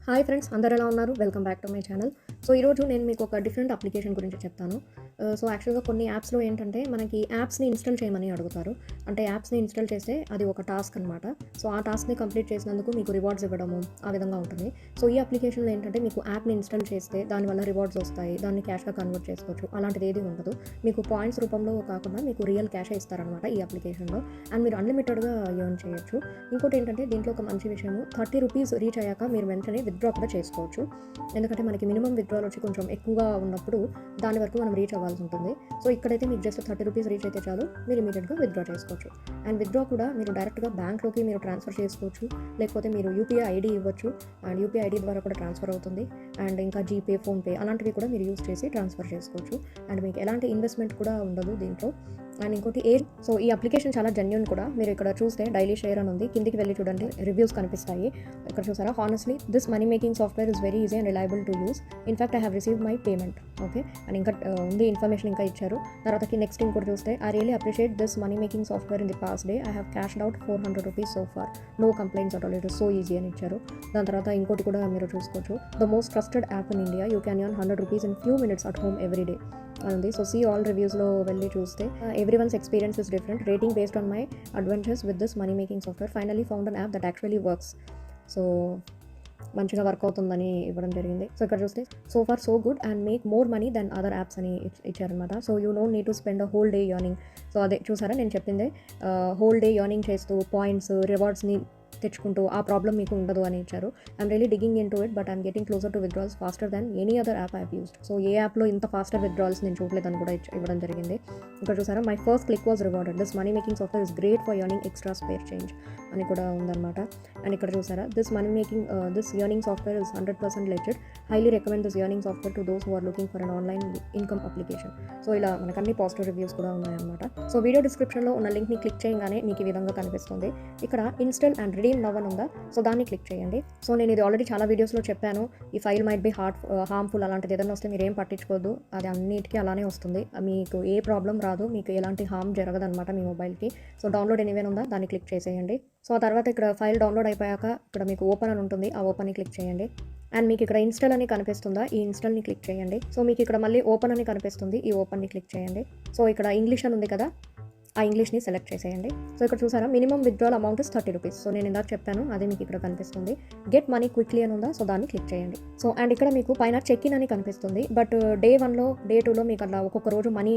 Hi friends, అందరు ఎలా ఉన్నారు? Welcome back to my channel. So ఈరోజు నేను మీకు ఒక డిఫరెంట్ అప్లికేషన్ గురించి చెప్తాను. సో యాక్చువల్గా కొన్ని యాప్స్లో ఏంటంటే మనకి యాప్స్ని ఇన్స్టాల్ చేయమని అడుగుతారు. అంటే యాప్స్ని ఇన్స్టాల్ చేస్తే అది ఒక టాస్క్ అనమాట. సో ఆ టాస్క్ని కంప్లీట్ చేసినందుకు మీకు రివార్డ్స్ ఇవ్వడము ఆ విధంగా ఉంటుంది. సో ఈ అప్లికేషన్లో ఏంటంటే మీకు యాప్ని ఇన్స్టాల్ చేస్తే దానివల్ల రివార్డ్స్ వస్తాయి, దాన్ని క్యాష్గా కన్వర్ట్ చేసుకోవచ్చు. అలాంటిది ఏది ఉండదు. మీకు పాయింట్స్ రూపంలో కాకుండా మీకు రియల్ క్యాషే ఇస్తారనమాట ఈ అప్లికేషన్లో. అండ్ మీరు అన్లిమిటెడ్గా ఎర్న్ చేయొచ్చు. ఇంకోటి ఏంటంటే దీంట్లో ఒక మంచి విషయము, 30 రూపీస్ రీచ్ అయ్యాక మీరు వెంటనే విత్డ్రా కూడా చేసుకోవచ్చు. ఎందుకంటే మనకి మినిమం విత్డ్రాల్ వచ్చి కొంచెం ఎక్కువగా ఉన్నప్పుడు దాని వరకు మనం రీచ్ అవ్వాల్సి ఉంటుంది. సో ఇక్కడైతే మీకు జస్ట్ 30 రూపీస్ రీచ్ అయితే చాలు, మీరు ఇమీడియట్గా విత్డ్రా చేసుకోవచ్చు. అండ్ విత్డ్రా కూడా మీరు డైరెక్ట్గా బ్యాంక్లోకి మీరు ట్రాన్స్ఫర్ చేసుకోవచ్చు, లేకపోతే మీరు యూపీఐ ఐడి ఇవ్వచ్చు. అండ్ యూపీఐ ఐడి ద్వారా కూడా ట్రాన్స్ఫర్ అవుతుంది. అండ్ ఇంకా జీపే, ఫోన్పే అలాంటివి కూడా మీరు యూస్ చేసి ట్రాన్స్ఫర్ చేసుకోవచ్చు. అండ్ మీకు ఎలాంటి ఇన్వెస్ట్మెంట్ కూడా ఉండదు దీంట్లో. అండ్ ఇంకోటి సో ఈ అప్లికేషన్ చాలా జెన్యూన్ కూడా. మీరు ఇక్కడ చూస్తే డైలీ షేర్ అని ఉంది, కిందికి వెళ్ళి చూడండి, రివ్యూస్ కనిపిస్తాయి. ఇక్కడ చూసారా, honestly this money making software is very easy and reliable to use. In fact I have received my payment. Okay, and ఇంకా ఉంది ఇన్ఫర్మేషన్ ఇంకా ఇచ్చారు. తర్వాతకి నెక్స్ట్ ఇంకోటి చూస్తే, I really appreciate this money making software in the past day. I have cashed out 400 rupees so far. No complaints at all, it is so easy అని ఇచ్చారు. దాని తర్వాత ఇంకోటి కూడా మీరు చూసుకోవచ్చు, the most trusted app in India, you can earn 100 rupees in few minutes at home every day ఉంది. So see all రివ్యూస్లో వెళ్ళి చూస్తే, everyone's experience is different, rating based on my adventures with this money making software, finally found an app that actually works. So మంచిగా work అవుతుందని ఇవ్వడం జరిగింది. So ఇక్కడ చూస్తే, so far so good and make more money then other apps అని ఇచ్చారనమాట. So you don't need to spend a whole day earning. So అదే చూసారా, నేను చెప్పిందే, హోల్ డే ఎర్నింగ్ చేస్తూ పాయింట్స్, రివార్డ్స్ని తెచ్చుకుంటూ ఆ ప్రాబ్లం మీకు ఉండదు అని ఇచ్చారు. I'm really digging in to it, but I'm getting closer to withdrawals faster than any other app I used. So ఏ యాప్లో ఇంత ఫాస్టర్ విత్డ్రాల్స్ నేను చూడలేదని కూడా ఇవ్వడం జరిగింది. ఇక్కడ చూసారా, my first click was rewarded, this money making software is great for earning extra spare change అని కూడా ఉందన్నమాట. అండ్ ఇక్కడ చూసారా, this earning software is 100% legit, highly recommend this earning software to those who are looking for an online income application. So ఇలా మనకు అన్ని positive reviews కూడా ఉన్నాయన్నమాట. సో వీడియో డిస్క్రిప్షన్లో ఉన్న లింక్ని క్లిక్ చేయగానే మీకు ఈ విధంగా కనిపిస్తుంది. ఇక్కడ ఇన్స్టాల్ అండ్ రిడీమ్ నవ్ అని ఉందా, సో దాన్ని క్లిక్ చేయండి. సో నేను ఇది ఆల్రెడీ చాలా వీడియోస్లో చెప్పాను, ఈ ఫైల్ మైట్ బి హార్మ్ఫుల్ అలాంటిది ఏదైనా వస్తే మీరు ఏం పట్టించుకోవద్దు, అది అన్నిటికీ అలానే వస్తుంది, మీకు ఏ ప్రాబ్లం రాదు, మీకు ఎలాంటి హార్మ్ జరగదన్నమాట మీ మొబైల్కి. సో డౌన్లోడ్ ఎనీవేన్ ఉందా, దాన్ని క్లిక్ చేసేయండి. సో ఆ తర్వాత ఇక్కడ ఫైల్ డౌన్లోడ్ అయిపోయాక ఇక్కడ మీకు ఓపెన్ అని ఉంటుంది, ఆ ఓపెన్ని క్లిక్ చేయండి. అండ్ మీకు ఇక్కడ ఇన్స్టాల్ అని కనిపిస్తుందా, ఈ ఇన్స్టాల్ని క్లిక్ చేయండి. సో మీకు ఇక్కడ మళ్ళీ ఓపెన్ అని కనిపిస్తుంది, ఈ ఓపెన్ని క్లిక్ చేయండి. సో ఇక్కడ ఇంగ్లీష్ అని ఉంది కదా, ఆ ఇంగ్లీష్ని సెలెక్ట్ చేసేయండి. సో ఇక్కడ చూసారా, minimum withdrawal amount is 30 rupees. So నేను ఇందాక చెప్పాను, అది మీకు ఇక్కడ కనిపిస్తుంది. గెట్ మనీ క్విక్లీ అని ఉందా, సో దాన్ని క్లిక్ చేయండి. సో అండ్ ఇక్కడ మీకు పైన చెక్ ఇన్ అని కనిపిస్తుంది, బట్ డే 1లో డే 2లో మీకు అట్లా ఒక్కొక్క రోజు మనీ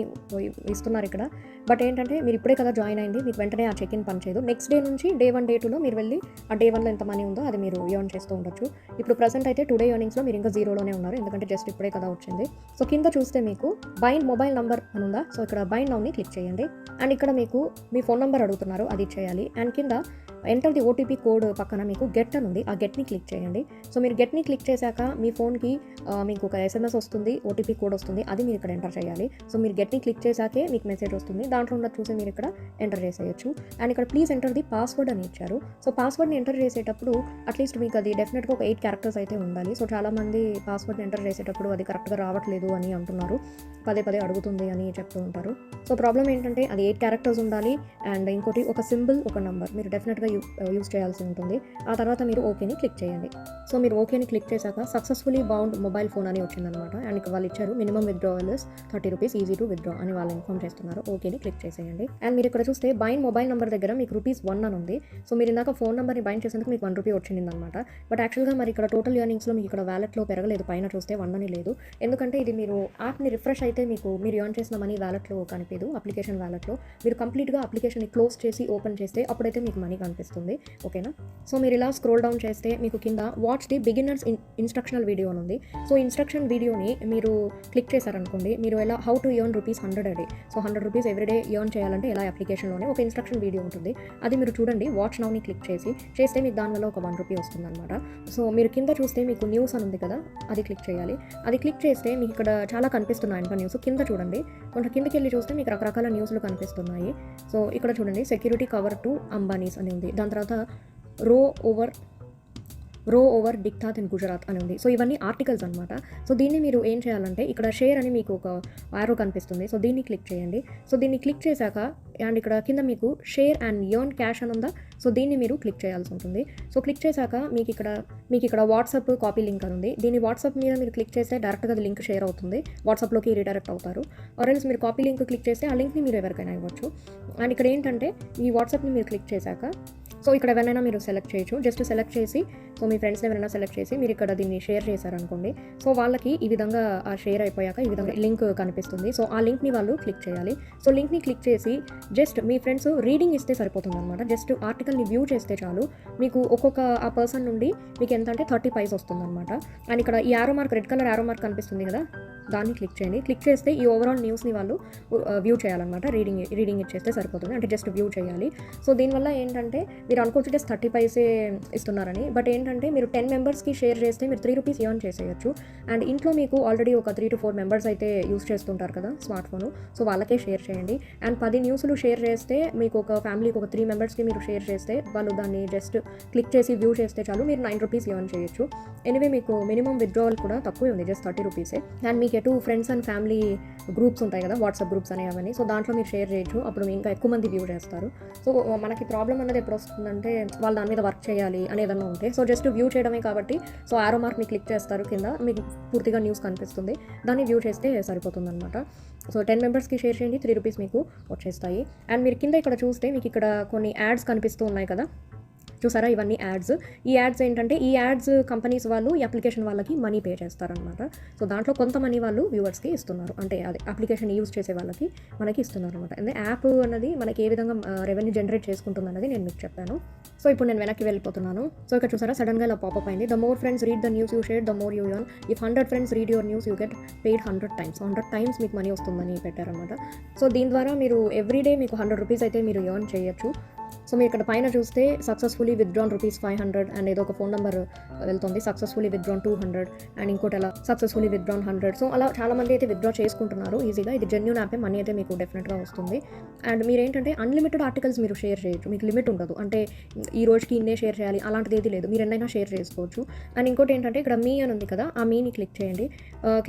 ఇస్తున్నారు ఇక్కడ. బట్ ఏంటంటే మీరు ఇప్పుడే కదా జాయిన్ అయింది, మీకు వెంటనే ఆ చెక్ ఇన్ పనిచేయదు. నెక్స్ట్ డే నుంచి డే 1 డే 2లో మీరు వెళ్ళి ఆ డే 1లో ఎంత మనీ ఉందో అది మీరు ఎర్న్ చేస్తూ ఉండొచ్చు. ఇప్పుడు ప్రజెంట్ అయితే టుడే ఎర్నింగ్స్లో మీరు ఇంకా జీరోలోనే ఉన్నారు, ఎందుకంటే జస్ట్ ఇప్పుడే కదా వచ్చింది. సో కింద చూస్తే మీకు బైండ్ మొబైల్ నంబర్ అని ఉందా, సో ఇక్కడ బైండ్ నౌని క్లిక్ చేయండి. అండ్ ఇక్కడ మీకు మీ ఫోన్ నెంబర్ అడుగుతున్నారు, అది ఇచ్చేయాలి. అండ్ కింద ఎంటర్ ది ఓటీపీ కోడ్ పక్కన మీకు గెట్ అని ఉంది, ఆ గెట్ని క్లిక్ చేయండి. సో మీరు గెట్ని క్లిక్ చేశాక మీ ఫోన్కి మీకు ఒక SMS వస్తుంది, ఓటీపీ కోడ్ వస్తుంది, అది మీరు ఇక్కడ ఎంటర్ చేయాలి. సో మీరు గెట్ని క్లిక్ చేశాకే మీకు మెసేజ్ వస్తుంది, దాంట్లో ఉన్నది చూసి మీరు ఇక్కడ ఎంటర్ చేసేయచ్చు. అండ్ ఇక్కడ ప్లీజ్ ఎంటర్ ది పాస్వర్డ్ అని ఇచ్చారు. సో పాస్వర్డ్ని ఎంటర్ చేసేటప్పుడు అట్లీస్ట్ మీకు అది డెఫినెట్గా ఒక 8 క్యారెక్టర్స్ అయితే ఉండాలి. సో చాలామంది పాస్వర్డ్ని ఎంటర్ చేసేటప్పుడు అది కరెక్ట్గా రావట్లేదు అని అంటున్నారు, పదే అడుగుతుంది అని చెప్తూ ఉంటారు. సో ప్రాబ్లం ఏంటంటే అది 8 క్యారెక్టర్స్ ఉండాలి. అండ్ ఇంకోటి ఒక సింబల్, ఒక నంబర్ మీరు డెఫినెట్గా యూస్ చేయాల్సి ఉంటుంది. ఆ తర్వాత మీరు ఓకేని క్లిక్ చేయండి. సో మీరు ఓకేని క్లిక్ చేశాక సక్సెస్ఫుల్లీ బౌండ్ మొబైల్ ఫోన్ అని వచ్చిందనమాట. అండ్ ఇక్కడ వాళ్ళు ఇచ్చారు minimum withdrawal is 30 rupees, easy to withdraw అని వాళ్ళు ఇన్ఫార్మ్ చేస్తున్నారు. ఓకేని క్లిక్ చేసేయండి. అండ్ మీరు ఇక్కడ చూస్తే బైండ్ మొబైల్ నెంబర్ దగ్గర మీకు ₹1 అని ఉంది. సో మీరు ఇందాక ఫోన్ నెంబర్ని బైండ్ చేసేందుకు మీకు ₹1 వచ్చిందనమాట. బట్ యాక్చువల్గా మరి ఇక్కడ టోటల్ ఎర్నింగ్స్లో మీకు ఇక్కడ వ్యాలెట్లో పెరగలేదు, పైన చూస్తే 1 అని లేదు. ఎందుకంటే ఇది మీరు యాప్ని రిఫ్రెష్ అయితే మీరు ఎర్న్ చేసిన మనీ వ్యాలెట్లో కనిపించదు, అప్లికేషన్ వ్యాలెట్లో. మీరు కంప్లీట్గా అప్లికేషన్ని క్లోజ్ చేసి ఓపెన్ చేస్తే అప్పుడైతే మీకు మనీ కనిపిస్తుంది. ఓకేనా, సో మీరు ఇలా స్క్రోల్ డౌన్ చేస్తే మీకు కింద watch the beginners instructional video అని ఉంది. సో ఇన్స్ట్రక్షన్ వీడియోని మీరు క్లిక్ చేశారనుకోండి, మీరు ఎలా how to earn ₹100 a day. So 100 rupees everyday earn చేయాలంటే ఎలా అప్లికేషన్లోనే ఒక ఇన్స్ట్రక్షన్ వీడియో ఉంటుంది, అది మీరు చూడండి. వాచ్ నౌని క్లిక్ చేస్తే మీకు దానివల్ల ఒక ₹1 వస్తుంది అనమాట. సో మీరు కింద చూస్తే మీకు న్యూస్ అని ఉంది కదా, అది క్లిక్ చేయాలి. అది క్లిక్ చేస్తే మీకు ఇక్కడ చాలా కనిపిస్తున్నాయి అంట న్యూస్. కింద చూడండి, కొంచెం కిందకి వెళ్ళి చూస్తే మీకు రకరకాల న్యూస్లు కనిపిస్తున్నాయి. సో ఇక్కడ చూడండి, సెక్యూరిటీ కవర్ టు అంబానీస్ అని ఉంది. దాని తర్వాత రో ఓవర్ రో ఓవర్ డిక్టాత్ ఇన్ గుజరాత్ అని ఉంది. సో ఇవన్నీ ఆర్టికల్స్ అనమాట. సో దీన్ని మీరు ఏం చేయాలంటే ఇక్కడ షేర్ అని మీకు ఒక ఆరో కనిపిస్తుంది. సో దీన్ని క్లిక్ చేయండి. సో దీన్ని క్లిక్ చేశాక అండ్ ఇక్కడ కింద మీకు షేర్ అండ్ ఎర్న్ క్యాష్ అని ఉందా, సో దీన్ని మీరు క్లిక్ చేయాల్సి ఉంటుంది. సో క్లిక్ చేశాక మీకు ఇక్కడ వాట్సాప్ కాపీ లింక్ అని ఉంది. దీన్ని వాట్సాప్ మీద మీరు క్లిక్ చేస్తే డైరెక్ట్గా అది లింక్ షేర్ అవుతుంది, వాట్సాప్లోకి రీడైరెక్ట్ అవుతారు. ఆర్ఎల్స్ మీరు కాపీ లింక్ క్లిక్ చేస్తే ఆ లింక్ని మీరు ఎవరికైనా ఇవ్వచ్చు. అండ్ ఇక్కడ ఏంటంటే ఈ వాట్సాప్ని మీరు క్లిక్ చేశాక సో ఇక్కడ ఎవరైనా మీరు సెలెక్ట్ చేయొచ్చు. జస్ట్ సెలెక్ట్ చేసి సో మీ ఫ్రెండ్స్ని ఎవరైనా సెలెక్ట్ చేసి మీరు ఇక్కడ దీన్ని షేర్ చేశారనుకోండి. సో వాళ్ళకి ఈ విధంగా ఆ షేర్ అయిపోయాక ఈ విధంగా లింక్ కనిపిస్తుంది. సో ఆ లింక్ని వాళ్ళు క్లిక్ చేయాలి. సో లింక్ని క్లిక్ చేసి జస్ట్ మీ ఫ్రెండ్స్ రీడింగ్ ఇస్తే సరిపోతుంది అనమాట. జస్ట్ ఆర్టికల్ని వ్యూ చేస్తే చాలు, మీకు ఒక్కొక్క ఆ పర్సన్ నుండి మీకు ఎంత అంటే 30 పైస్ వస్తుంది అనమాట. అండ్ ఇక్కడ ఈ arrow mark, red colour arrow mark కనిపిస్తుంది కదా, దాన్ని క్లిక్ చేయండి. క్లిక్ చేస్తే ఈ ఓవరాల్ న్యూస్ని వాళ్ళు వ్యూ చేయాలన్నమాట. రీడింగ్ ఇచ్చేస్తే సరిపోతుంది, అంటే జస్ట్ వ్యూ చేయాలి. సో దీనివల్ల ఏంటంటే మీరు అనుకోవచ్చు జస్ట్ 30 పైసే ఇస్తున్నారని, బట్ ఏంటంటే మీరు 10 మెంబర్స్కి షేర్ చేస్తే మీరు 3 రూపీస్ ఎర్న్ చేసేయచ్చు. అండ్ ఇంట్లో మీకు ఆల్రెడీ ఒక 3 to 4 మెంబర్స్ అయితే యూస్ చేస్తుంటారు కదా స్మార్ట్ ఫోను, సో వాళ్ళకే షేర్ చేయండి. అండ్ 10 న్యూస్లు షేర్ చేస్తే మీకు ఒక ఫ్యామిలీకి ఒక 3 మెంబర్స్కి మీరు షేర్ చేస్తే వాళ్ళు దాన్ని జస్ట్ క్లిక్ చేసి వ్యూ చేస్తే చాలు, మీరు 9 రూపీస్ ఎర్న్ చేయొచ్చు. ఎనివే మీకు మినిమం విత్డ్రావల్ కూడా తక్కువే ఉంది, జస్ట్ 30 రూపీసే. అండ్ మీకు ఎటు ఫ్రెండ్స్ అండ్ ఫ్యామిలీ గ్రూప్స్ ఉంటాయి కదా, వాట్సాప్ గ్రూప్స్ అనేవి అవన్నీ, సో దాంట్లో మీరు షేర్ చేయొచ్చు. అప్పుడు ఇంకా ఎక్కువ మంది వ్యూ చేస్తారు. సో మనకి ప్రాబ్లం అనేది ఎప్పుడు వస్తుందంటే వాళ్ళు దాని మీద వర్క్ చేయాలి అనేదన్నా ఉంటే, సో జస్ట్ వ్యూ చేయడమే కాబట్టి సో ఆరో మార్క్ని క్లిక్ చేస్తారు, కింద మీకు పూర్తిగా న్యూస్ కనిపిస్తుంది, దాన్ని వ్యూ చేస్తే సరిపోతుంది అనమాట. సో 10 మెంబర్స్కి షేర్ చేయండి, 3 రూపీస్ మీకు వచ్చేస్తాయి. అండ్ మీరు కింద ఇక్కడ చూస్తే మీకు ఇక్కడ కొన్ని యాడ్స్ కనిపిస్తూ ఉన్నాయి కదా, చూసారా, ఇవన్నీ యాడ్స్. ఈ యాడ్స్ ఏంటంటే ఈ యాడ్స్ కంపెనీస్ వాళ్ళు ఈ అప్లికేషన్ వాళ్ళకి మనీ పే చేస్తారనమాట. సో దాంట్లో కొంత మనీ వాళ్ళు వ్యూవర్స్కి ఇస్తున్నారు, అంటే అది అప్లికేషన్ యూజ్ చేసే వాళ్ళకి మనకి ఇస్తున్నారు అనమాట. అంటే యాప్ అన్నది మనకి ఏ విధంగా రెవెన్యూ జనరేట్ చేసుకుంటుంది అన్నది నేను మీకు చెప్పాను. సో ఇప్పుడు నేను వెనక్కి వెళ్ళిపోతున్నాను. సో ఇక్కడ చూసారా, సడన్గా ఇలా పాపప్ అయింది. The more friends read the news you share, the more you earn. If 100 friends read your news you get paid 100 times. 100 times మీకు మనీ వస్తుందని పెట్టారనమాట. సో దీని ద్వారా మీరు ఎవ్రీడే మీకు 100 రూపీస్ అయితే మీరు ఎర్న్ చేయొచ్చు. సో మీరు ఇక్కడ పైన చూస్తే సక్సెస్ఫుల్లీ విత్డ్రాన్ ₹500 అండ్ ఏదో ఒక ఫోన్ నెంబర్ వెళ్తుంది, సక్సెస్ఫుల్లీ విత్డ్రాన్ 200 అండ్ ఇంకోటి అలా సక్సెస్ఫుల్లీ విత్డ్రాన్ 100. సో అలా చాలా మంది అయితే విత్డ్రా చేసుకుంటున్నారు ఈజీగా. ఇది జెన్యూన్ యాపే, మనీ అయితే మీకు డెఫినెట్గా వస్తుంది. అండ్ మీరు ఏంటంటే అన్లిమిటెడ్ ఆర్టికల్స్ మీరు షేర్ చేయొచ్చు, మీకు లిమిట్ ఉండదు, అంటే ఈ రోజుకి ఇన్నే షేర్ చేయాలి అలాంటిది ఏది లేదు, మీరు ఎన్నైనా షేర్ చేసుకోవచ్చు. అండ్ ఇంకోటి ఏంటంటే ఇక్కడ మీ అని ఉంది కదా, ఆ మీని క్లిక్ చేయండి.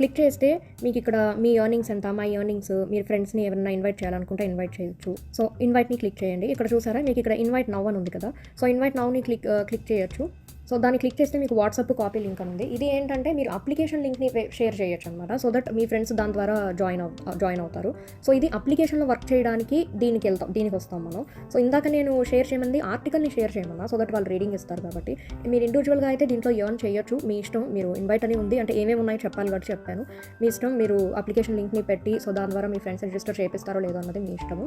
క్లిక్ చేస్తే మీకు ఇక్కడ మీ ఎర్నింగ్స్ ఎంత, మై ఎర్నింగ్స్, మీరు ఫ్రెండ్స్ని ఎవరైనా ఇన్వైట్ చేయాలనుకుంటే ఇన్వైట్ చేయొచ్చు. సో ఇన్వైట్ని క్లిక్ చేయండి. ఇక్కడ చూసారా మీకు ఇక్కడ ఇన్వైట్ నౌ అని ఉంది కదా, సో ఇన్వైట్ నౌని క్లిక్ చేయొచ్చు. సో దాన్ని క్లిక్ చేస్తే మీకు వాట్సాప్ కాపీ లింక్ అని ఉంది. ఇది ఏంటంటే మీరు అప్లికేషన్ లింక్ని షేర్ చేయొచ్చు అనమాట, సో దట్ మీ ఫ్రెండ్స్ దాని ద్వారా జాయిన్ అవుతారు. సో ఇది అప్లికేషన్లో వర్క్ చేయడానికి దీనికి వస్తాం మనం. సో ఇందాక నేను షేర్ చేయమంది ఆర్టికల్ని షేర్ చేయమన్నా, సో దట్ వాళ్ళు రీడింగ్ ఇస్తారు కాబట్టి. మీరు ఇండివిజువల్గా అయితే దీంట్లో ఎర్న్ చేయొచ్చు, మీ ఇష్టం. మీరు ఇన్వైట్ అని ఉంది, అంటే ఏమేమి ఉన్నాయో చెప్పాలి కాబట్టి చెప్పాను, మీ ఇష్టం. మీరు అప్లికేషన్ లింక్ని పెట్టి సో దాని ద్వారా మీ ఫ్రెండ్స్ రిజిస్టర్ చేపిస్తారో లేదో అన్నది మీ ఇష్టము.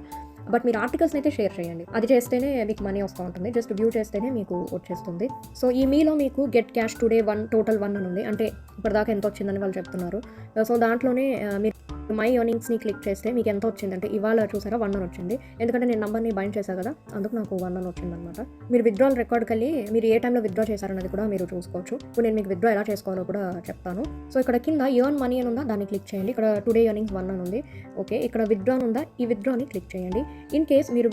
బట్ మీరు ఆర్టికల్స్ని అయితే షేర్ చేయండి, అది చేస్తేనే మీకు మనీ వస్తూ ఉంటుంది, జస్ట్ వ్యూ చేస్తేనే మీకు వచ్చేస్తుంది. సో ఈ మీలో మీకు గెట్ క్యాష్ టుడే టోటల్ 1 అని ఉంది, అంటే ఇప్పటిదాకా ఎంత వచ్చిందని వాళ్ళు చెప్తున్నారు. సో దాంట్లోనే మీరు మై ఎర్నింగ్స్ని క్లిక్ చేస్తే మీకు ఎంత వచ్చిందంటే ఇవాళ చూసారా 1 అని వచ్చింది, ఎందుకంటే నేను నంబర్ని బైండ్ చేశాను కదా, అందుకు నాకు 1 అని వచ్చిందనమాట. మీరు విత్డ్రాల్ రికార్డ్కి వెళ్ళి మీరు ఏ టైంలో విత్డ్రా చేశారన్నది కూడా మీరు చూసుకోవచ్చు. ఇప్పుడు నేను మీకు విత్డ్రా ఎలా చేసుకోవాలో కూడా చెప్తాను. సో ఇక్కడ కింద ఎర్న్ మనీ అని ఉందా, దాన్ని క్లిక్ చేయండి. ఇక్కడ టుడే ఎర్నింగ్స్ 1 అని ఉంది, ఓకే. ఇక్కడ విత్డ్రా ఉందా, ఈ విత్డ్రాని క్లిక్ చేయండి. ఇన్ కేస్ మీరు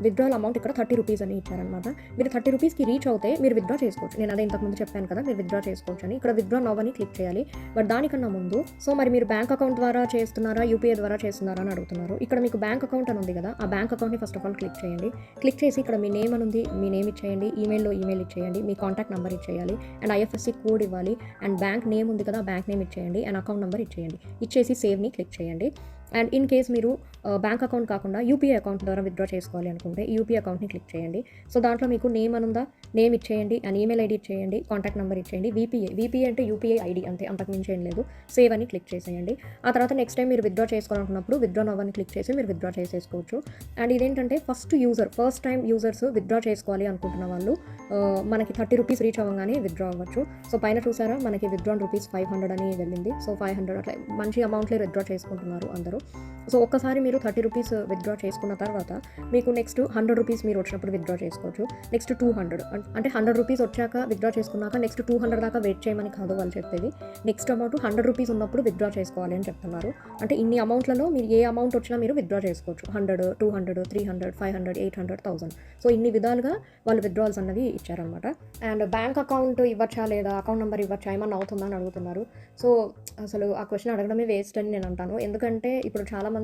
విత్డ్రాల్ అమౌంట్ ఇక్కడ 30 రూపీస్ అని ఇచ్చారనమాట. మీరు 30 రూపీస్కి రీచ్ అవుతే మీరు విత్డ్రా చేసుకోవచ్చు. నేను అదే ఇంతకుముందు చెప్పాను కదా, మీరు విత్డ్రా చేసుకోవచ్చు అని. ఇక్కడ విత్డ్రా నౌ అని క్లిక్ చేయాలి. బట్ దానికన్నా ముందు సో మరి మీరు బ్యాంక్ అకౌంట్ ద్వారా చేస్తున్నారా, యూపీఐ ద్వారా చేస్తున్నారా అని అడుగుతున్నారు. ఇక్కడ మీకు బ్యాంక్ అకౌంట్ అని ఉంది కదా, ఆ బ్యాంక్ అకౌంట్ని ఫస్ట్ ఆఫ్ ఆల్ క్లిక్ చేయండి. క్లిక్ చేసి ఇక్కడ మీ నేమ్ అని ఉంది, మీ నేమ్ ఇచ్చేయండి, ఈమెయిల్లో ఈమెయిల్ ఇచ్చేయండి, మీ కాంటాక్ట్ నెంబర్ ఇచ్చేయాలి, అండ్ ఐఎఫ్ఎస్సి కోడ్ ఇవ్వాలి, అండ్ బ్యాంక్ నేమ్ ఉంది కదా, బ్యాంక్ నేమ్ ఇచ్చేయండి, అండ్ అకౌంట్ నెంబర్ ఇచ్చేయండి. ఇచ్చేసి సేవ్ని క్లిక్ చేయండి. అండ్ ఇన్ కేస్ మీరు బ్యాంక్ అకౌంట్ కాకుండా యూపీఐ అకౌంట్ ద్వారా విత్డ్రా చేసుకోవాలి అనుకుంటే యూపీఐ అకౌంట్ని క్లిక్ చేయండి. సో దాంట్లో మీకు నేమ్ అని ఉందా, నేమ్ ఇచ్చేయండి, అండ్ ఈమెయిల్ ఐడి ఇచ్చేయండి, కాంటాక్ట్ నెంబర్ ఇచ్చేయండి. వీపీఐ అంటే యూపీఐ ఐడి అంతే, అంతకు మించి ఏం లేదు. సేవ్ అని క్లిక్ చేసేయండి. ఆ తర్వాత నెక్స్ట్ టైం మీరు విత్డ్రా చేసుకోవాలనుకున్నప్పుడు విత్డ్రా నౌ అని క్లిక్ చేసి మీరు విత్డ్రా చేసేసుకోవచ్చు. అండ్ ఇదేంటంటే ఫస్ట్ టైం యూజర్స్ విత్డ్రా చేసుకోవాలి అనుకుంటున్న వాళ్ళు మనకి 30 రూపీస్ రీచ్ అవ్వగానే విత్డ్రా అవ్వచ్చు. సో పైన చూసారా మనకి విత్డ్రాన్ ₹500 అని వెళ్ళింది. సో 500 అట్లా మంచి అమౌంట్లే విత్డ్రా చేసుకుంటున్నారు అందరూ. చెప్తున్నారు. సో ఒక్కసారి మీరు 30 రూపీస్ విత్‌డ్రా చేసుకున్న తర్వాత మీకు నెక్స్ట్ 100 రూపీస్ మీరు వచ్చినప్పుడు విత్‌డ్రా చేసుకోవచ్చు. నెక్స్ట్ 200 అంటే 100 రూపీస్ వచ్చాక విత్‌డ్రా చేసుకున్నాక నెక్స్ట్ 200 దాకా వెయిట్ చేయమని కాదు వాళ్ళు చెప్పేది. నెక్స్ట్ అమౌంట్ 100 రూపీస్ ఉన్నప్పుడు విత్‌డ్రా చేసుకోవాలి అని చెప్తున్నారు. అంటే ఇన్ని అమౌంట్‌లలో మీరు ఏ అమౌంట్ వచ్చినా మీరు విత్‌డ్రా చేసుకోవచ్చు. 100, 200, 300, 500, 800, 1000 సో ఇన్ని విధాలుగా వాళ్ళు విత్‌డ్రాల్స్ అన్నవి ఇచ్చారనమాట. అండ్ బ్యాంక్ అకౌంట్ ఇవ్వచ్చా లేదా అకౌంట్ నెంబర్ ఇవ్వచ్చా ఏమన్నా అవుతుందా అని అడుగుతున్నారు. సో అసలు ఆ క్వెషన్ అడగడమే వేస్ట్ అని నేను అంటాను. ఎందుకంటే ఇప్పుడు చాలామంది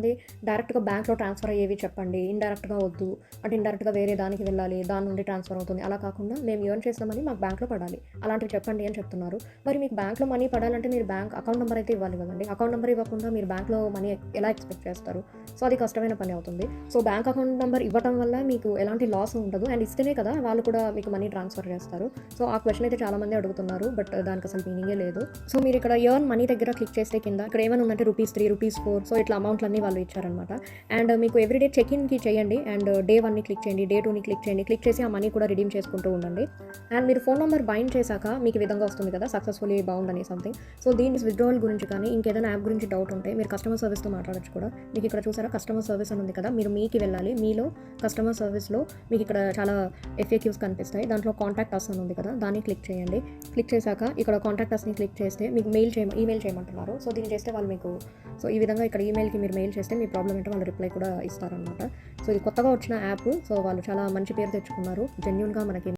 డైరెక్ట్‌గా బ్యాంక్‌లో ట్రాన్స్‌ఫర్ అయ్యేవి చెప్పండి, ఇండైరెక్ట్‌గా వద్దు, అంటే ఇండైరెక్ట్‌గా వేరే దానికి వెళ్ళాలి, దాని నుండి ట్రాన్స్‌ఫర్ అవుతుంది. అలా కాకుండా మేము ఎర్న్ చేసిన మనీ మాకు బ్యాంక్‌లో పడాలి, అలాంటివి చెప్పండి అని చెప్తున్నారు. మరి మీకు బ్యాంక్‌లో మనీ పడాలంటే మీరు బ్యాంక్ అకౌంట్ నెంబర్ అయితే ఇవ్వాలి కదండి. అకౌంట్ నెంబర్ ఇవ్వకుండా మీరు బ్యాంక్‌లో మనీ ఎలా ఎక్స్‌పెక్ట్ చేస్తారు? సో అది కష్టమైన పని అవుతుంది. సో బ్యాంక్ అకౌంట్ నెంబర్ ఇవ్వటం వల్ల మీకు ఎలాంటి లాస్ ఉండదు. అండ్ ఇస్తేనే కదా వాళ్ళు కూడా మీకు మనీ ట్రాన్స్‌ఫర్ చేస్తారు. సో ఆ క్వెషన్ అయితే చాలామంది అడుగుతున్నారు. బట్ దానికి అసలు మీనింగే లేదు. సో మీరు ఇక్కడ ఎర్న్ మనీ దగ్గర క్లిక్ చేస్తే కింద ఇక్కడ ఏమైనా ఉందంటే ₹3, ₹4 సో ఇట్లా అమౌంట్లన్నీ వాళ్ళు ఇచ్చారనమాట. అండ్ మీకు ఎవ్రీడే చెక్ ఇన్‌కి చేయండి. అండ్ డే 1ని క్లిక్ చేయండి, డే 2ని క్లిక్ చేయండి. క్లిక్ చేసి ఆ మనీ కూడా రిడీమ్ చేసుకుంటూ ఉండండి. అండ్ మీరు ఫోన్ నెంబర్ బైండ్ చేశాక మీకు ఈ విధంగా వస్తుంది కదా, సక్సెస్ఫుల్లీ బౌండ్ అని సంథింగ్. సో దీని విత్‌డ్రావల్ గురించి కానీ ఇంకేదైనా యాప్ గురించి డౌట్ ఉంటే మీరు కస్టమర్ సర్వీస్‌తో మాట్లాడొచ్చు కూడా. మీకు ఇక్కడ చూసారా కస్టమర్ సర్వీస్ అని ఉంది కదా, మీరు మీకి వెళ్ళాలి. మీలో కస్టమర్ సర్వీస్‌లో మీకు ఇక్కడ చాలా FAQs కనిపిస్తాయి. దాంట్లో కాంటాక్ట్ అస్ అని ఉంది కదా, దాన్ని క్లిక్ చేయండి. క్లిక్ చేశాక ఇక్కడ కాంటాక్ట్ అస్‌ని క్లిక్ చేస్తే మీకు ఈమెయిల్ చేయమంటున్నారు. సో దీన్ని చేస్తే వాళ్ళు మీకు సో ఈ విధంగా ఇక్కడ ఈమెయిల్‌కి మీరు మెయిల్ చేస్తే మీ ప్రాబ్లమ్ ఏంటో వాళ్ళు రిప్లై కూడా ఇస్తారనమాట. సో ఇది కొత్తగా వచ్చిన యాప్. సో వాళ్ళు చాలా మంచి పేరు తెచ్చుకున్నారు. జెన్యూన్‌గా మనకి